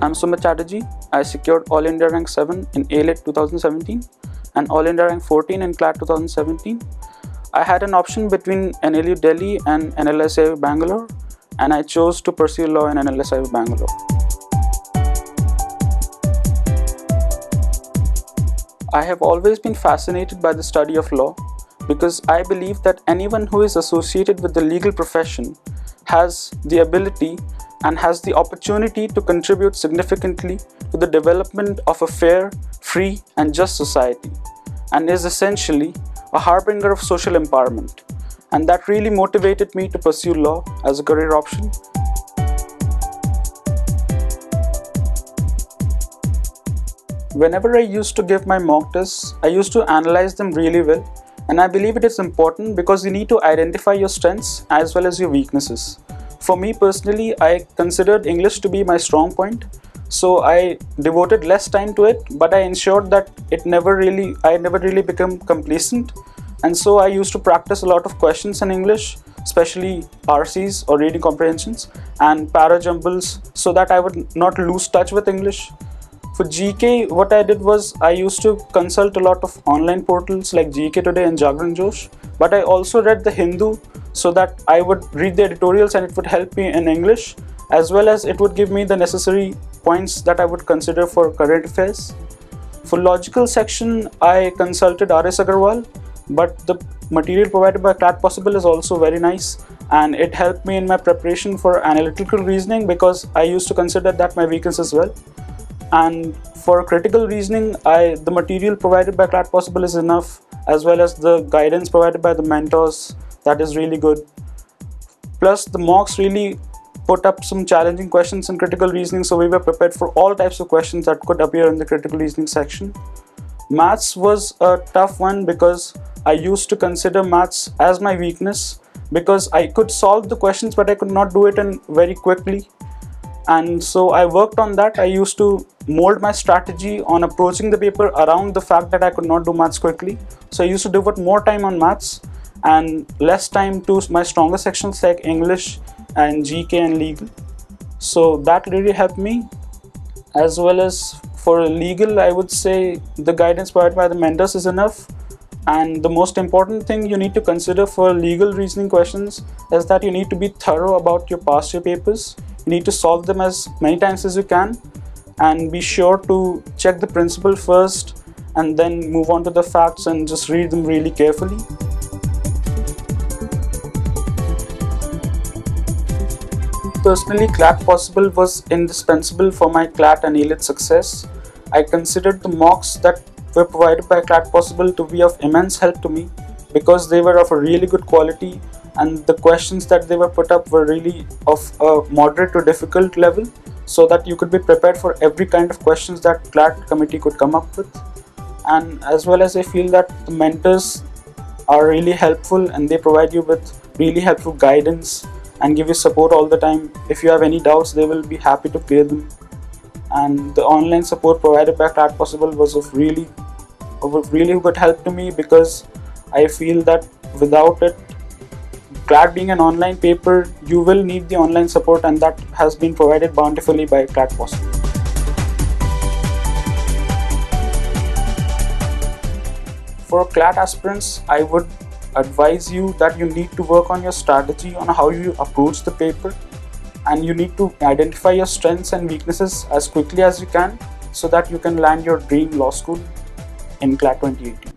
I'm Sumit Chatterjee. I secured All India Rank 7 in A-Lit 2017 and All India Rank 14 in CLAT 2017. I had an option between NLU Delhi and NLSIU Bangalore, and I chose to pursue law in NLSIU Bangalore. I have always been fascinated by the study of law because I believe that anyone who is associated with the legal profession has the ability and has the opportunity to contribute significantly to the development of a fair, free, and just society, and is essentially a harbinger of social empowerment. And that really motivated me to pursue law as a career option. Whenever I used to give my mock tests, I used to analyze them really well, and I believe it is important because you need to identify your strengths as well as your weaknesses. For me personally, I considered English to be my strong point, so I devoted less time to it, but I ensured that I never really become complacent, and so I used to practice a lot of questions in English, especially RCs or reading comprehensions and para jumbles, so that I would not lose touch with English. For GK, what I did was I used to consult a lot of online portals like GK Today and Jagran Josh, but I also read The Hindu so that I would read the editorials and it would help me in English, as well as it would give me the necessary points that I would consider for current affairs. For logical section, I consulted R.S. Agarwal, but the material provided by CLAT Possible is also very nice, and it helped me in my preparation for analytical reasoning because I used to consider that my weakness as well. And for critical reasoning, the material provided by CLAT Possible is enough, as well as the guidance provided by the mentors, that is really good. Plus the mocks really put up some challenging questions in critical reasoning, so we were prepared for all types of questions that could appear in the critical reasoning section. Maths was a tough one because I used to consider maths as my weakness because I could solve the questions but I could not do it in very quickly. And so I worked on that. I used to mold my strategy on approaching the paper around the fact that I could not do maths quickly. So I used to devote more time on maths and less time to my stronger sections like English and GK and legal. So that really helped me. As well as for legal, I would say the guidance provided by the mentors is enough. And the most important thing you need to consider for legal reasoning questions is that you need to be thorough about your past year papers. You need to solve them as many times as you can, and be sure to check the principle first and then move on to the facts and just read them really carefully. Personally, CLAT Possible was indispensable for my CLAT and A-Lit success. I considered the mocks that were provided by CLAT Possible to be of immense help to me because they were of a really good quality and the questions that they were put up were really of a moderate to difficult level, so that you could be prepared for every kind of questions that CLAT committee could come up with. And as well as I feel that the mentors are really helpful and they provide you with really helpful guidance and give you support all the time. If you have any doubts, they will be happy to clear them. And the online support provided by CLAT Possible was of really good help to me because I feel that without it, CLAT being an online paper, you will need the online support, and that has been provided bountifully by CLAT Possible. For CLAT aspirants, I would advise you that you need to work on your strategy on how you approach the paper, and you need to identify your strengths and weaknesses as quickly as you can so that you can land your dream law school in CLAT 2018.